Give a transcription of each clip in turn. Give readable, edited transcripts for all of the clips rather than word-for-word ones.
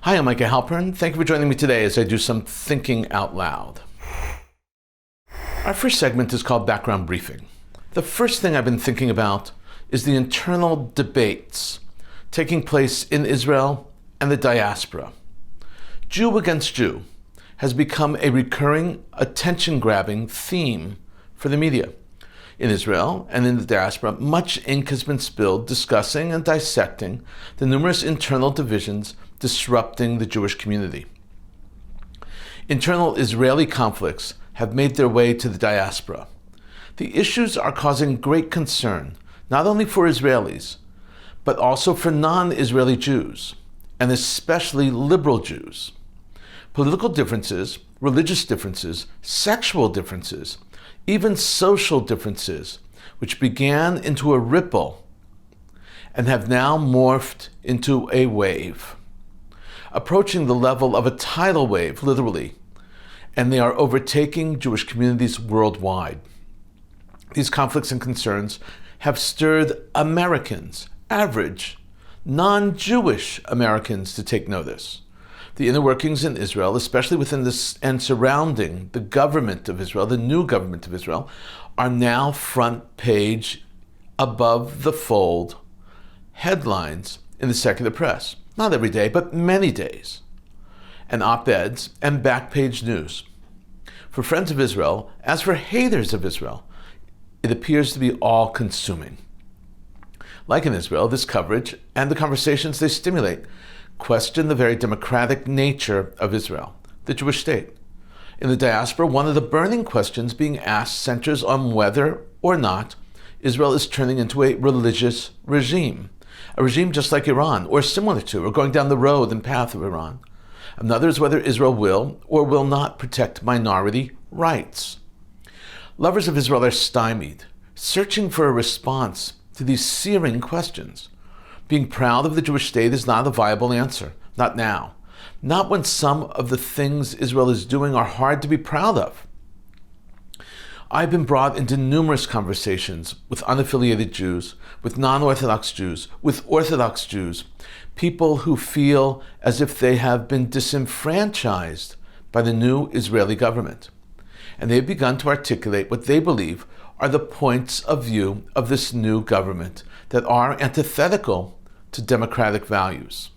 Hi, I'm Micah Halpern. Thank you for joining me today as I do some thinking out loud. Our first segment is called Background Briefing. The first thing I've been thinking about is the internal debates taking place in Israel and the diaspora. Jew against Jew has become a recurring, attention-grabbing theme for the media. In Israel and in the diaspora, much ink has been spilled discussing and dissecting the numerous internal divisions disrupting the Jewish community. Internal Israeli conflicts have made their way to the diaspora. The issues are causing great concern, not only for Israelis, but also for non-Israeli Jews, and especially liberal Jews. Political differences, religious differences, sexual differences, even social differences, which began into a ripple and have now morphed into a wave, approaching the level of a tidal wave, literally, and they are overtaking Jewish communities worldwide. These conflicts and concerns have stirred Americans, average, non-Jewish Americans, to take notice. The inner workings in Israel, especially within this and surrounding the government of Israel, the new government of Israel, are now front page, above the fold headlines in the secular press. Not every day, but many days. And op-eds and back page news. For friends of Israel, as for haters of Israel, it appears to be all-consuming. Like in Israel, this coverage and the conversations they stimulate question the very democratic nature of Israel, the Jewish state. In the diaspora, one of the burning questions being asked centers on whether or not Israel is turning into a religious regime, a regime just like Iran, or similar to, or going down the road and path of Iran. Another is whether Israel will or will not protect minority rights. Lovers of Israel are stymied, searching for a response to these searing questions. Being proud of the Jewish state is not a viable answer. Not now. Not when some of the things Israel is doing are hard to be proud of. I've been brought into numerous conversations with unaffiliated Jews, with non-Orthodox Jews, with Orthodox Jews, people who feel as if they have been disenfranchised by the new Israeli government. And they have begun to articulate what they believe are the points of view of this new government that are antithetical to democratic values.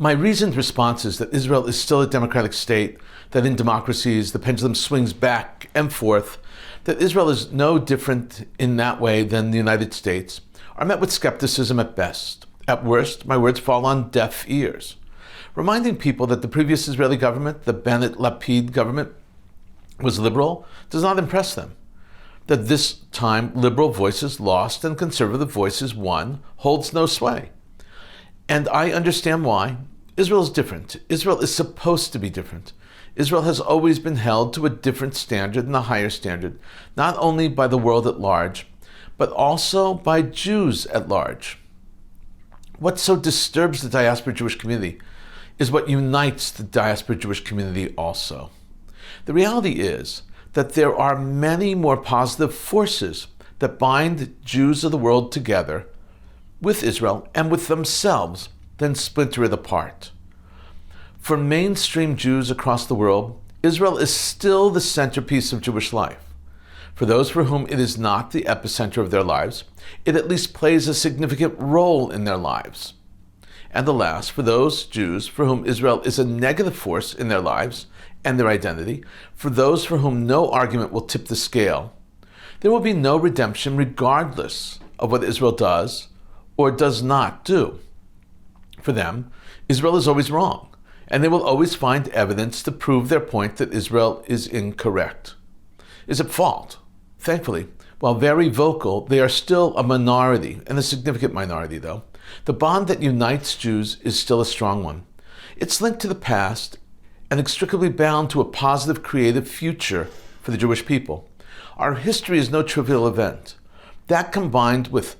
My reasoned response is that Israel is still a democratic state, that in democracies the pendulum swings back and forth, that Israel is no different in that way than the United States, are met with skepticism at best. At worst, my words fall on deaf ears. Reminding people that the previous Israeli government, the Bennett-Lapid government, was liberal does not impress them. That this time liberal voices lost and conservative voices won holds no sway. And I understand why. Israel is different. Israel is supposed to be different. Israel has always been held to a different standard and a higher standard, not only by the world at large, but also by Jews at large. What so disturbs the diaspora Jewish community is what unites the diaspora Jewish community also. The reality is that there are many more positive forces that bind Jews of the world together with Israel and with themselves than splinter it apart. For mainstream Jews across the world, Israel is still the centerpiece of Jewish life. For those for whom it is not the epicenter of their lives, it at least plays a significant role in their lives. And alas, for those Jews for whom Israel is a negative force in their lives and their identity, for those for whom no argument will tip the scale, there will be no redemption regardless of what Israel does or does not do. For them, Israel is always wrong, and they will always find evidence to prove their point that Israel is incorrect, is at fault. Thankfully, while very vocal, they are still a minority, and a significant minority though. The bond that unites Jews is still a strong one. It's linked to the past and inextricably bound to a positive, creative future for the Jewish people. Our history is no trivial event. That, combined with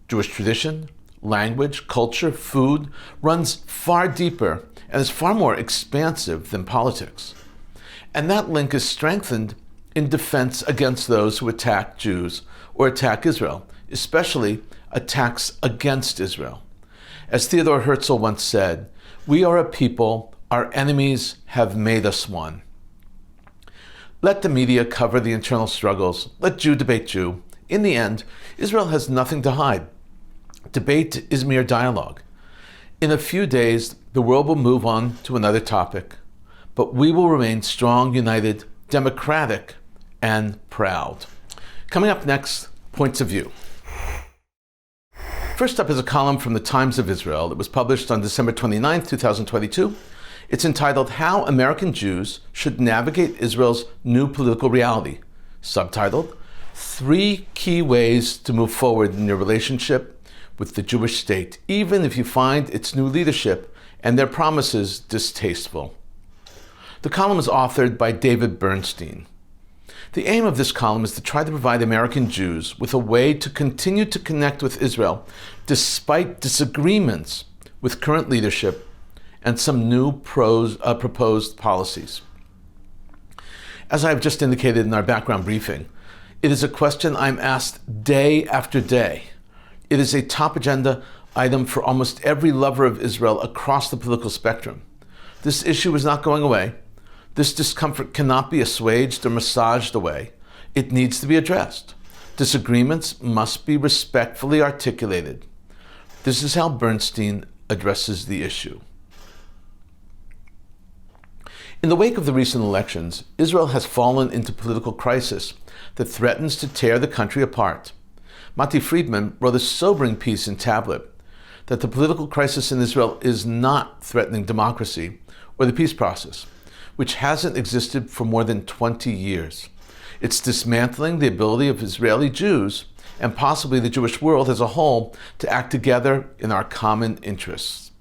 Jewish tradition, language, culture, food, runs far deeper and is far more expansive than politics. And that link is strengthened in defense against those who attack Jews or attack Israel, especially attacks against Israel. As Theodore Herzl once said, We are a people, our enemies have made us one. Let the media cover the internal struggles. Let Jew debate Jew. In the end, Israel has nothing to hide. Debate is mere dialogue. In a few days, the world will move on to another topic, but we will remain strong, united, democratic, and proud. Coming up next, Points of View. First up is a column from the Times of Israel that was published on December 29, 2022. It's entitled, How American Jews Should Navigate Israel's New Political Reality, subtitled, 3 Key Ways to Move Forward in Your Relationship with the Jewish State, even if you find its new leadership and their promises distasteful. The column is authored by David Bernstein. The aim of this column is to try to provide American Jews with a way to continue to connect with Israel despite disagreements with current leadership and some new proposed policies. As I have just indicated in our background briefing, it is a question I'm asked day after day. It is a top agenda item for almost every lover of Israel across the political spectrum. This issue is not going away. This discomfort cannot be assuaged or massaged away. It needs to be addressed. Disagreements must be respectfully articulated. This is how Bernstein addresses the issue. In the wake of the recent elections, Israel has fallen into political crisis that threatens to tear the country apart. Mati Friedman wrote a sobering piece in Tablet that the political crisis in Israel is not threatening democracy or the peace process, which hasn't existed for more than 20 years. It's dismantling the ability of Israeli Jews and possibly the Jewish world as a whole to act together in our common interests.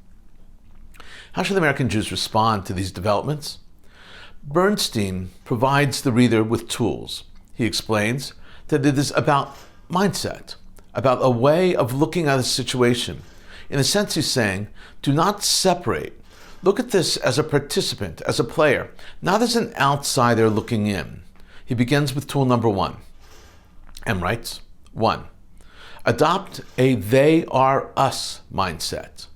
How should American Jews respond to these developments? Bernstein provides the reader with tools. He explains that it is about mindset, about a way of looking at a situation. In a sense, he's saying, do not separate. Look at this as a participant, as a player, not as an outsider looking in. He begins with tool number 1 and writes, 1. Adopt a they are us mindset.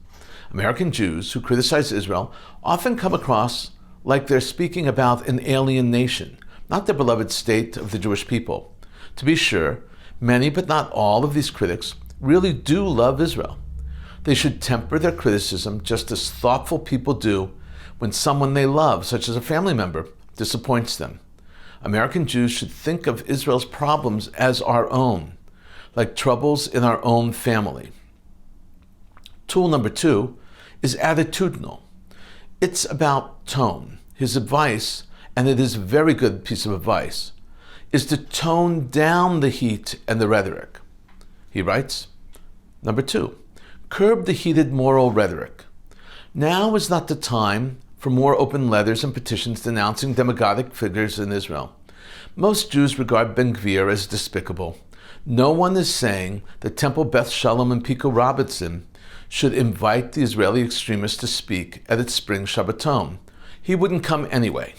American Jews who criticize Israel often come across like they're speaking about an alien nation, not the beloved state of the Jewish people. To be sure, many but not all of these critics really do love Israel. They should temper their criticism just as thoughtful people do when someone they love, such as a family member, disappoints them. American Jews should think of Israel's problems as our own, like troubles in our own family. Tool number 2 is attitudinal. It's about tone. His advice, and it is a very good piece of advice, is to tone down the heat and the rhetoric. He writes, number 2, curb the heated moral rhetoric. Now is not the time for more open letters and petitions denouncing demagogic figures in Israel. Most Jews regard Ben Gvir as despicable. No one is saying that Temple Beth Shalom and Pico Robinson should invite the Israeli extremists to speak at its spring Shabbaton. He wouldn't come anyway.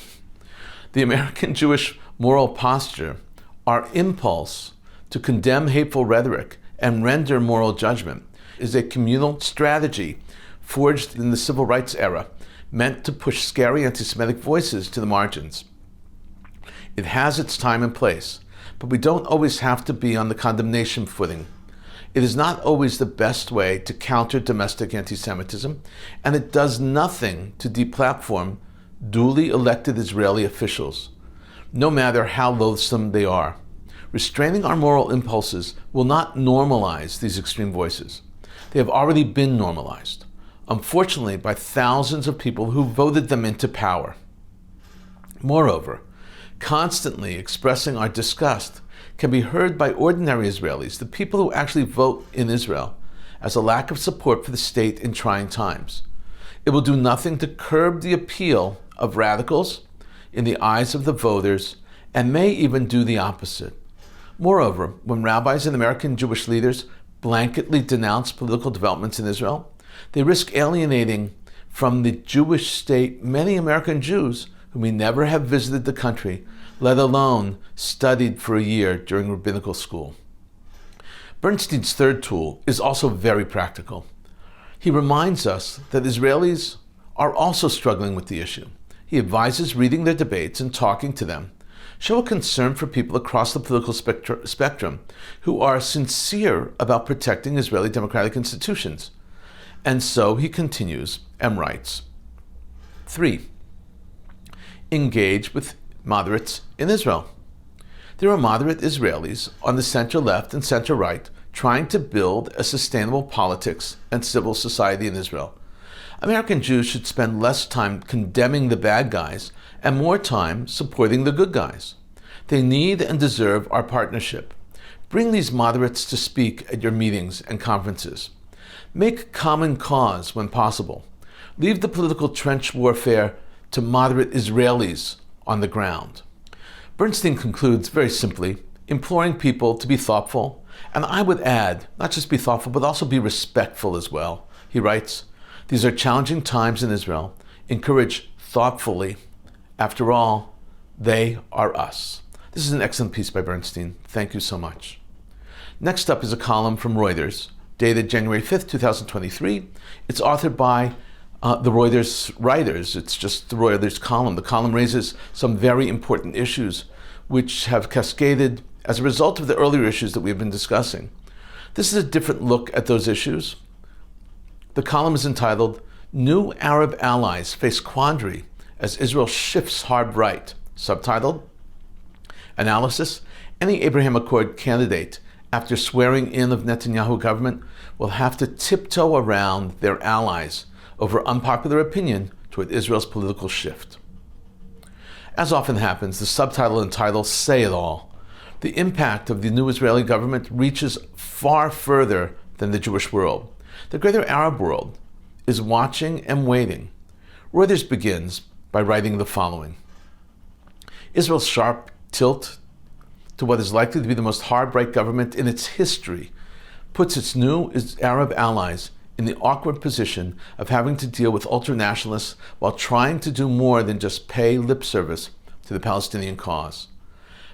The American Jewish moral posture, our impulse to condemn hateful rhetoric and render moral judgment, is a communal strategy forged in the civil rights era, meant to push scary anti-Semitic voices to the margins. It has its time and place, but we don't always have to be on the condemnation footing. It is not always the best way to counter domestic anti-Semitism, and it does nothing to deplatform duly elected Israeli officials, no matter how loathsome they are. Restraining our moral impulses will not normalize these extreme voices. They have already been normalized, unfortunately, by thousands of people who voted them into power. Moreover, constantly expressing our disgust can be heard by ordinary Israelis, the people who actually vote in Israel, as a lack of support for the state in trying times. It will do nothing to curb the appeal of radicals in the eyes of the voters, and may even do the opposite. Moreover, when rabbis and American Jewish leaders blanketly denounce political developments in Israel, they risk alienating from the Jewish state many American Jews who may never have visited the country, let alone studied for a year during rabbinical school. Bernstein's third tool is also very practical. He reminds us that Israelis are also struggling with the issue. He advises reading their debates and talking to them. Show a concern for people across the political spectrum who are sincere about protecting Israeli democratic institutions. And so he continues and writes, 3. Engage with moderates in Israel. There are moderate Israelis on the center-left and center-right trying to build a sustainable politics and civil society in Israel. American Jews should spend less time condemning the bad guys and more time supporting the good guys. They need and deserve our partnership. Bring these moderates to speak at your meetings and conferences. Make common cause when possible. Leave the political trench warfare to moderate Israelis on the ground. Bernstein concludes very simply, imploring people to be thoughtful, and I would add, not just be thoughtful, but also be respectful as well. He writes, these are challenging times in Israel. Encourage thoughtfully. After all, they are us. This is an excellent piece by Bernstein. Thank you so much. Next up is a column from Reuters, dated January 5th, 2023. It's authored by the Reuters writers. It's just the Reuters column. The column raises some very important issues which have cascaded as a result of the earlier issues that we've been discussing. This is a different look at those issues. The column is entitled, New Arab Allies Face Quandary as Israel Shifts Hard Right. Subtitled, Analysis, any Abraham Accord candidate after swearing in of Netanyahu government will have to tiptoe around their allies over unpopular opinion toward Israel's political shift. As often happens, the subtitle and title say it all. The impact of the new Israeli government reaches far further than the Jewish world. The greater Arab world is watching and waiting. Reuters begins by writing the following. Israel's sharp tilt to what is likely to be the most hard-right government in its history puts its new Arab allies in the awkward position of having to deal with ultranationalists while trying to do more than just pay lip service to the Palestinian cause.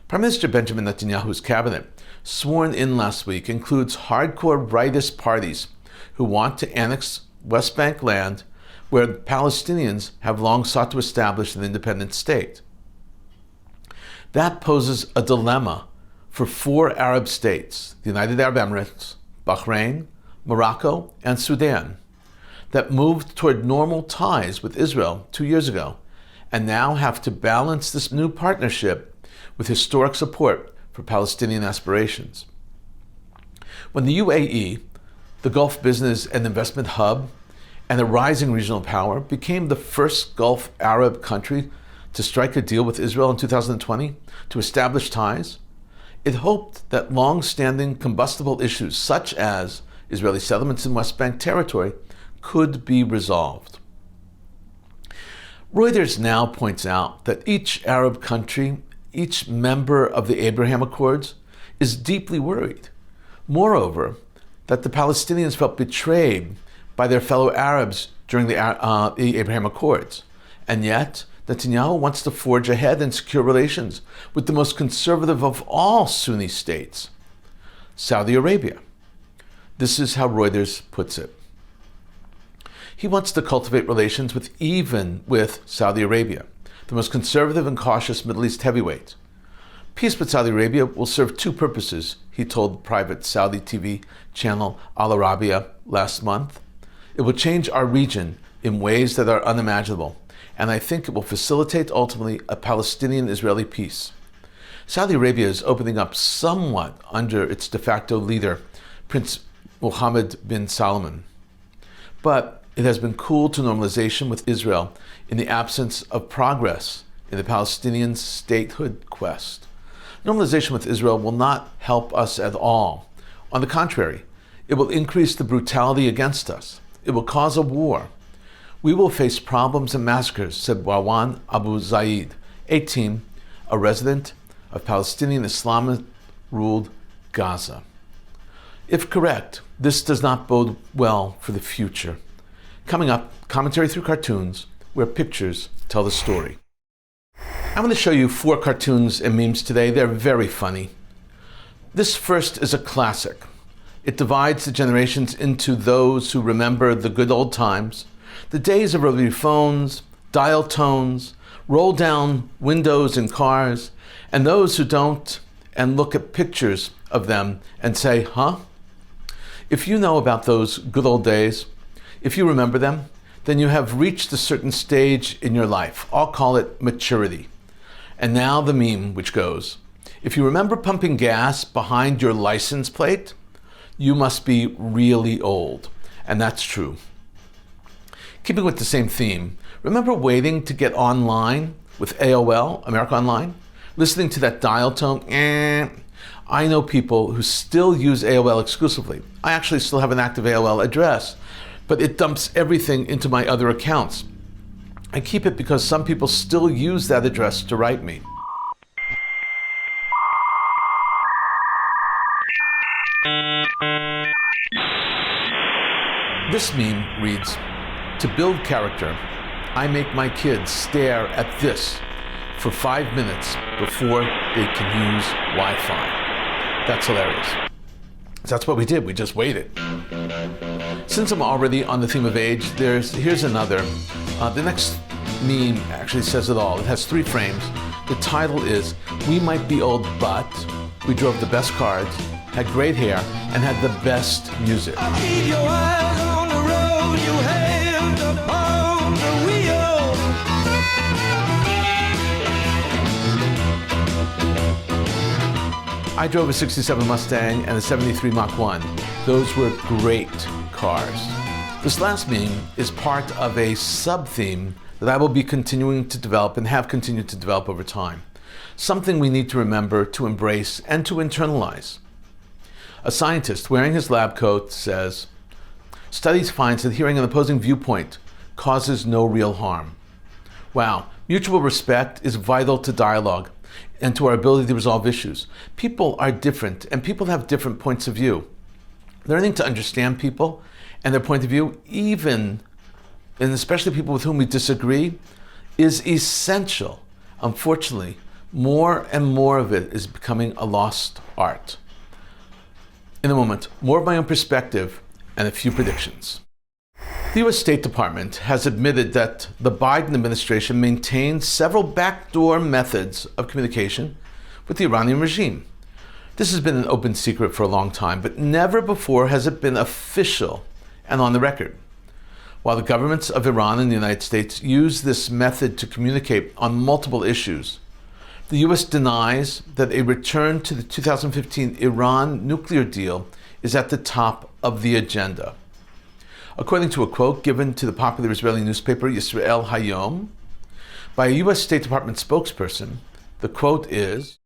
Prime Minister Benjamin Netanyahu's cabinet, sworn in last week, includes hardcore rightist parties who want to annex West Bank land where Palestinians have long sought to establish an independent state. That poses a dilemma for 4 Arab states, the United Arab Emirates, Bahrain, Morocco, and Sudan, that moved toward normal ties with Israel 2 years ago, and now have to balance this new partnership with historic support for Palestinian aspirations. When the UAE, the Gulf business and investment hub, and a rising regional power, became the first Gulf Arab country to strike a deal with Israel in 2020 to establish ties, it hoped that long-standing combustible issues such as Israeli settlements in West Bank territory could be resolved. Reuters now points out that each Arab country, each member of the Abraham Accords, is deeply worried. Moreover, that the Palestinians felt betrayed by their fellow Arabs during the Abraham Accords. And yet, Netanyahu wants to forge ahead and secure relations with the most conservative of all Sunni states, Saudi Arabia. This is how Reuters puts it. He wants to cultivate relations with Saudi Arabia, the most conservative and cautious Middle East heavyweight. Peace with Saudi Arabia will serve 2 purposes, he told the private Saudi TV channel Al Arabiya last month. It will change our region in ways that are unimaginable, and I think it will facilitate ultimately a Palestinian-Israeli peace. Saudi Arabia is opening up somewhat under its de facto leader, Prince Mohammed bin Salman. But it has been cool to normalization with Israel in the absence of progress in the Palestinian statehood quest. Normalization with Israel will not help us at all. On the contrary, it will increase the brutality against us. It will cause a war. We will face problems and massacres, said Wawan Abu Zaid, 18, a resident of Palestinian Islamist-ruled Gaza. If correct, this does not bode well for the future. Coming up, commentary through cartoons, where pictures tell the story. I'm going to show you 4 cartoons and memes today. They're very funny. This first is a classic. It divides the generations into those who remember the good old times, The days of rotary phones, dial tones, roll down windows in cars, and those who don't and look at pictures of them and say, huh? If you know about those good old days, if you remember them, then you have reached a certain stage in your life. I'll call it maturity. And now the meme which goes, if you remember pumping gas behind your license plate, you must be really old. And that's true. Keeping with the same theme, remember waiting to get online with AOL, America Online? Listening to that dial tone? I know people who still use AOL exclusively. I actually still have an active AOL address, but it dumps everything into my other accounts. I keep it because some people still use that address to write me. This meme reads, to build character, I make my kids stare at this for 5 minutes before they can use Wi-Fi. That's hilarious. That's what we did, we just waited. Since I'm already on the theme of age, here's another. The next meme actually says it all. It has 3 frames. The title is, we might be old, but we drove the best cars, had great hair, and had the best music. I'll keep your eyes on the road, your hand upon the wheel. I drove a 67 Mustang and a 73 Mach 1. Those were great cars. This last meme is part of a sub-theme that I will be continuing to develop and have continued to develop over time. Something we need to remember, to embrace, and to internalize. A scientist wearing his lab coat says, studies finds that hearing an opposing viewpoint causes no real harm. Wow, mutual respect is vital to dialogue and to our ability to resolve issues. People are different, and people have different points of view. Learning to understand people and their point of view, even and especially people with whom we disagree, is essential. Unfortunately, more and more of it is becoming a lost art. In a moment, more of my own perspective and a few predictions. The U.S. State Department has admitted that the Biden administration maintains several backdoor methods of communication with the Iranian regime. This has been an open secret for a long time, but never before has it been official and on the record. While the governments of Iran and the United States use this method to communicate on multiple issues, the U.S. denies that a return to the 2015 Iran nuclear deal is at the top of the agenda. According to a quote given to the popular Israeli newspaper Yisrael Hayom by a U.S. State Department spokesperson, the quote is,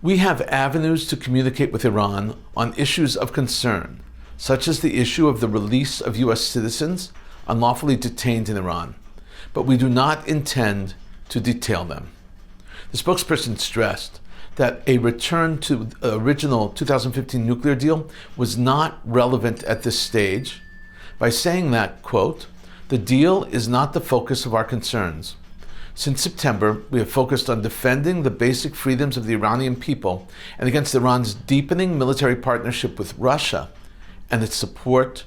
"We have avenues to communicate with Iran on issues of concern, such as the issue of the release of U.S. citizens unlawfully detained in Iran, but we do not intend to detail them." The spokesperson stressed that a return to the original 2015 nuclear deal was not relevant at this stage by saying that, quote, "The deal is not the focus of our concerns. Since September, we have focused on defending the basic freedoms of the Iranian people and against Iran's deepening military partnership with Russia and its support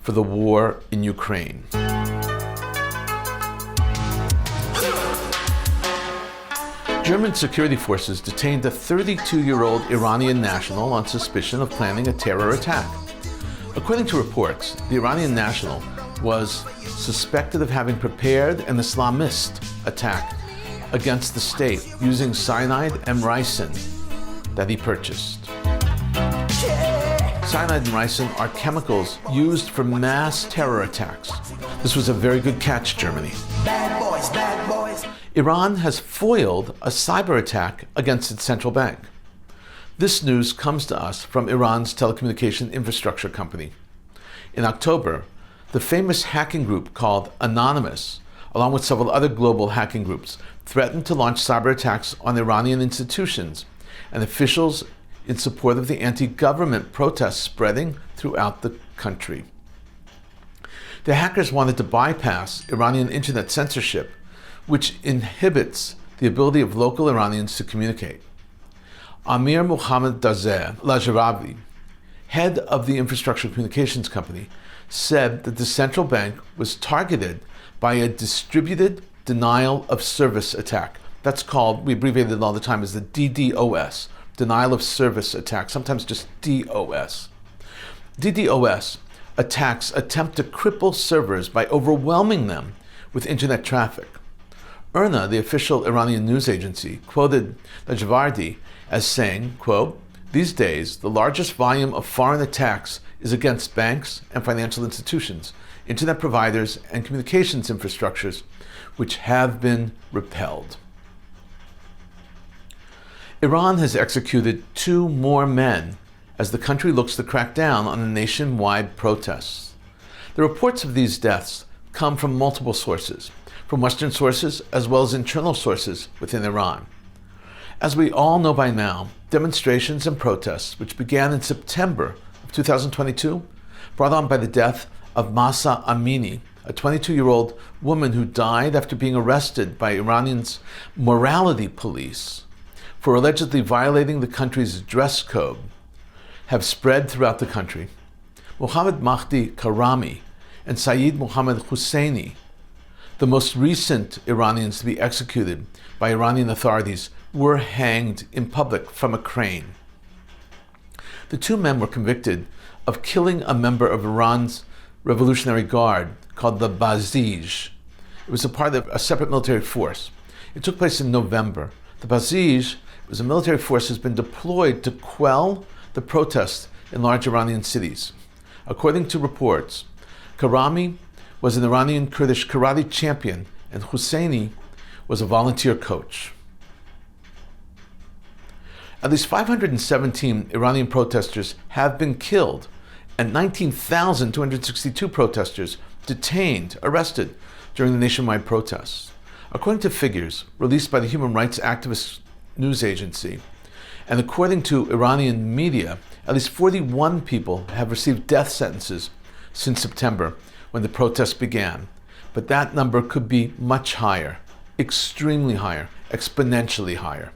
for the war in Ukraine." German security forces detained a 32-year-old Iranian national on suspicion of planning a terror attack. According to reports, the Iranian national was suspected of having prepared an Islamist attack against the state using cyanide and ricin that he purchased. Cyanide and ricin are chemicals used for mass terror attacks. This was a very good catch, Germany. Bad boys, bad boys. Iran has foiled a cyber attack against its central bank. This news comes to us from Iran's telecommunication infrastructure company. In October, the famous hacking group called Anonymous, along with several other global hacking groups, threatened to launch cyber attacks on Iranian institutions and officials in support of the anti-government protests spreading throughout the country. The hackers wanted to bypass Iranian internet censorship, which inhibits the ability of local Iranians to communicate. Amir Mohammad Dazeh Lajaravi, head of the infrastructure communications company, said that the central bank was targeted by a distributed denial of service attack. That's called, we abbreviate it all the time as the DDoS, denial of service attack, sometimes just DOS. DDoS attacks attempt to cripple servers by overwhelming them with internet traffic. IRNA, the official Iranian news agency, quoted Lajavardi as saying, quote, "These days, the largest volume of foreign attacks is against banks and financial institutions, internet providers, and communications infrastructures, which have been repelled." Iran has executed 2 more men as the country looks to crack down on the nationwide protests. The reports of these deaths come from multiple sources, from Western sources as well as internal sources within Iran. As we all know by now, demonstrations and protests, which began in September of 2022, brought on by the death of Mahsa Amini, a 22-year-old woman who died after being arrested by Iranians' morality police for allegedly violating the country's dress code, have spread throughout the country. Mohammad Mahdi Karami and Saeed Mohammad Husseini, the most recent Iranians to be executed by Iranian authorities, were hanged in public from a crane. The 2 men were convicted of killing a member of Iran's Revolutionary Guard called the Basij. It was a part of a separate military force. It took place in November. The Basij was a military force that has been deployed to quell the protests in large Iranian cities. According to reports, Karami was an Iranian Kurdish karate champion and Husseini was a volunteer coach. At least 517 Iranian protesters have been killed and 19,262 protesters detained, arrested during the nationwide protests. According to figures released by the human rights activist news agency, and according to Iranian media, at least 41 people have received death sentences since September when the protests began. But that number could be much higher, extremely higher, exponentially higher.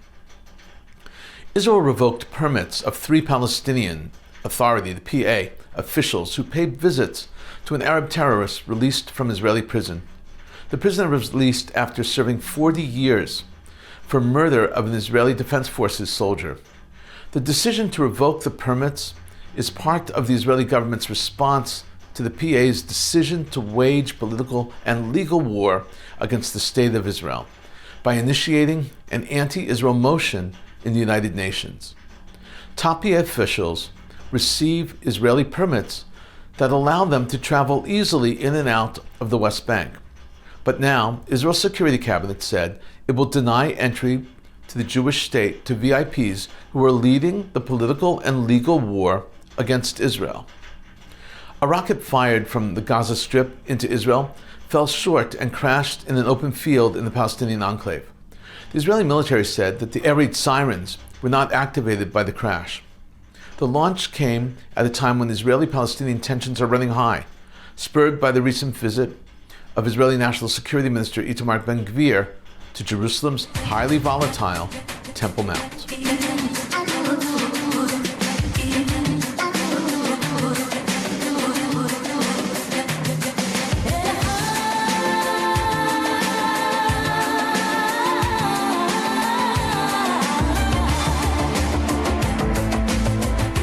Israel revoked permits of 3 Palestinian Authority, the PA, officials who paid visits to an Arab terrorist released from Israeli prison. The prisoner was released after serving 40 years for murder of an Israeli Defense Forces soldier. The decision to revoke the permits is part of the Israeli government's response to the PA's decision to wage political and legal war against the State of Israel by initiating an anti-Israel motion in the United Nations. Top PA officials receive Israeli permits that allow them to travel easily in and out of the West Bank. But now, Israel's Security Cabinet said it will deny entry to the Jewish state to VIPs who are leading the political and legal war against Israel. A rocket fired from the Gaza Strip into Israel fell short and crashed in an open field in the Palestinian enclave. The Israeli military said that the air raid sirens were not activated by the crash. The launch came at a time when Israeli-Palestinian tensions are running high, spurred by the recent visit of Israeli National Security Minister Itamar Ben-Gvir to Jerusalem's highly volatile Temple Mount.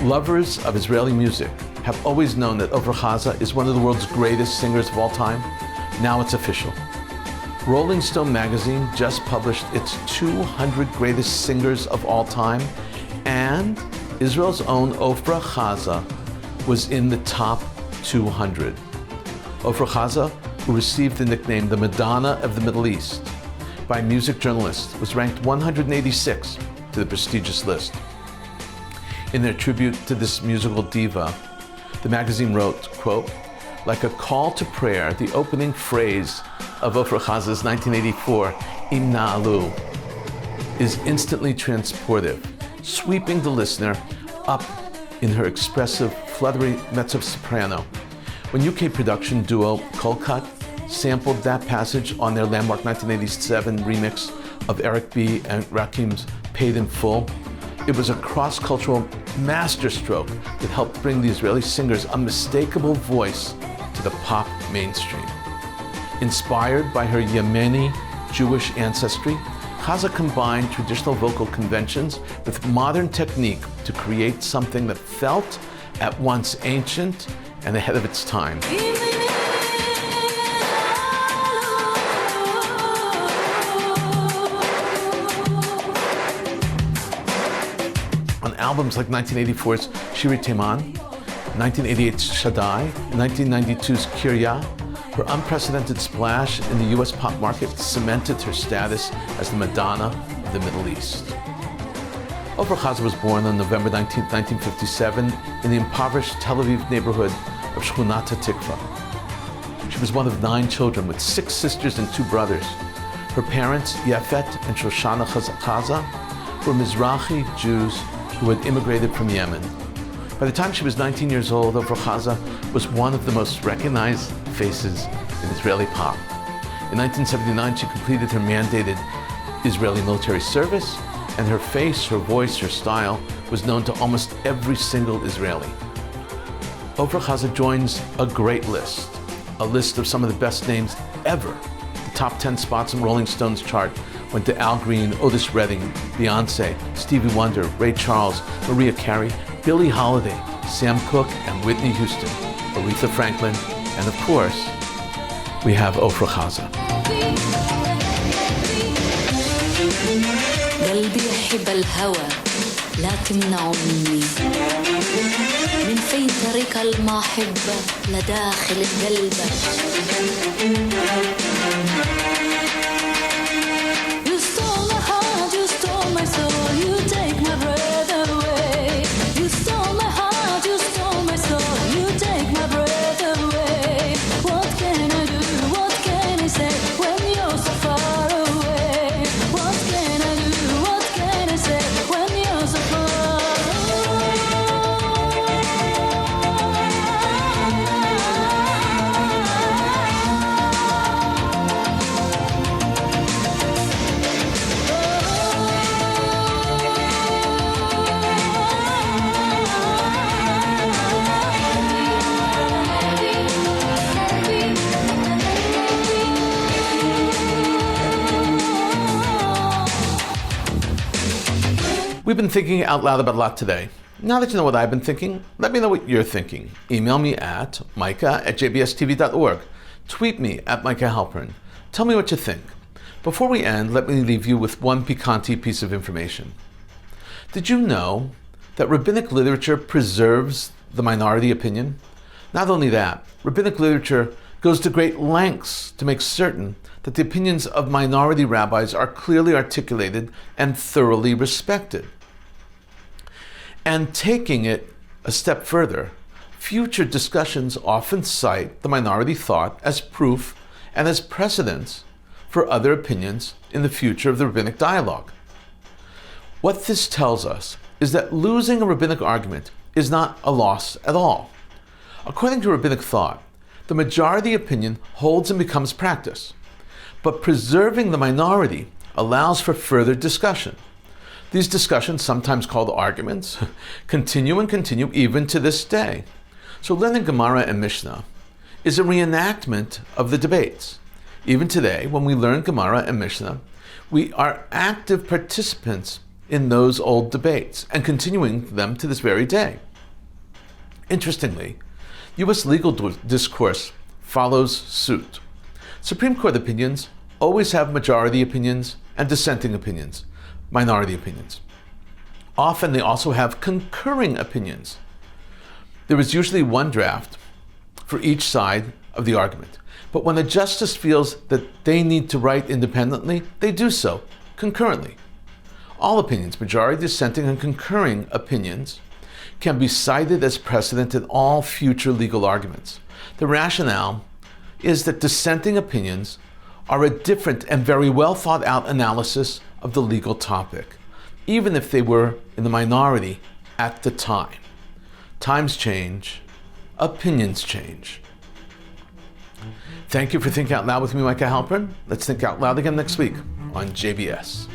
Lovers of Israeli music have always known that Ofra Haza is one of the world's greatest singers of all time. Now it's official. Rolling Stone magazine just published its 200 greatest singers of all time, and Israel's own Ofra Haza was in the top 200. Ofra Haza, who received the nickname the Madonna of the Middle East by music journalists, was ranked 186 to the prestigious list. In their tribute to this musical diva, the magazine wrote, quote, "Like a call to prayer, the opening phrase of Ofra Haza's 1984 Imna Alu is instantly transportive, sweeping the listener up in her expressive, fluttery mezzo-soprano. When UK production duo Kolkat sampled that passage on their landmark 1987 remix of Eric B. and Rakim's Paid in Full, it was a cross-cultural masterstroke that helped bring the Israeli singer's unmistakable voice to the pop mainstream." Inspired by her Yemeni Jewish ancestry, Chazа combined traditional vocal conventions with modern technique to create something that felt at once ancient and ahead of its time. On albums like 1984's Shiri Teman, 1988's Shaddai, and 1992's Kirya, her unprecedented splash in the US pop market cemented her status as the Madonna of the Middle East. Ofra Chazа was born on November 19, 1957 in the impoverished Tel Aviv neighborhood of Shchunat HaTikva. She was one of 9 children with 6 sisters and 2 brothers. Her parents, Yafet and Shoshana Chazа, were Mizrahi Jews who had immigrated from Yemen. By the time she was 19 years old, Ofra Chaza was one of the most recognized faces in Israeli pop. In 1979, she completed her mandated Israeli military service, and her face, her voice, her style was known to almost every single Israeli. Ofra Chaza joins a great list, a list of some of the best names ever. The top 10 spots in Rolling Stone's chart went to Al Green, Otis Redding, Beyonce, Stevie Wonder, Ray Charles, Mariah Carey, Billie Holiday, Sam Cooke, and Whitney Houston, Aretha Franklin, and of course, we have Ofra Chaza. قلبي يحب الهوى لا تمنعه مني من في طريق المحبة لداخل القلب. You stole my heart, you stole my soul, you take my breath away. You stole my heart, you stole my soul, you take my breath away. What can I do, what can I say when you're so far away? What can I do, what can I say when you're so far We've been thinking out loud about a lot today. Now that you know what I've been thinking, let me know what you're thinking. Email me at micah@jbstv.org. Tweet me at Micah Halpern. Tell me what you think. Before we end, let me leave you with one piquante piece of information. Did you know that rabbinic literature preserves the minority opinion? Not only that, rabbinic literature goes to great lengths to make certain that the opinions of minority rabbis are clearly articulated and thoroughly respected. And taking it a step further, future discussions often cite the minority thought as proof and as precedence for other opinions in the future of the rabbinic dialogue. What this tells us is that losing a rabbinic argument is not a loss at all. According to rabbinic thought, the majority opinion holds and becomes practice, but preserving the minority allows for further discussion. These discussions, sometimes called arguments, continue even to this day. So learning Gemara and Mishnah is a reenactment of the debates. Even today, when we learn Gemara and Mishnah, we are active participants in those old debates and continuing them to this very day. Interestingly, U.S. legal discourse follows suit. Supreme Court opinions always have majority opinions and dissenting opinions, minority opinions. Often they also have concurring opinions. There is usually one draft for each side of the argument, but when a justice feels that they need to write independently, they do so concurrently. All opinions, majority, dissenting, and concurring opinions, can be cited as precedent in all future legal arguments. The rationale is that dissenting opinions are a different and very well thought out analysis of the legal topic, even if they were in the minority at the time. Times change, opinions change. Thank you for thinking out loud with me, Micah Halpern. Let's think out loud again next week on JBS.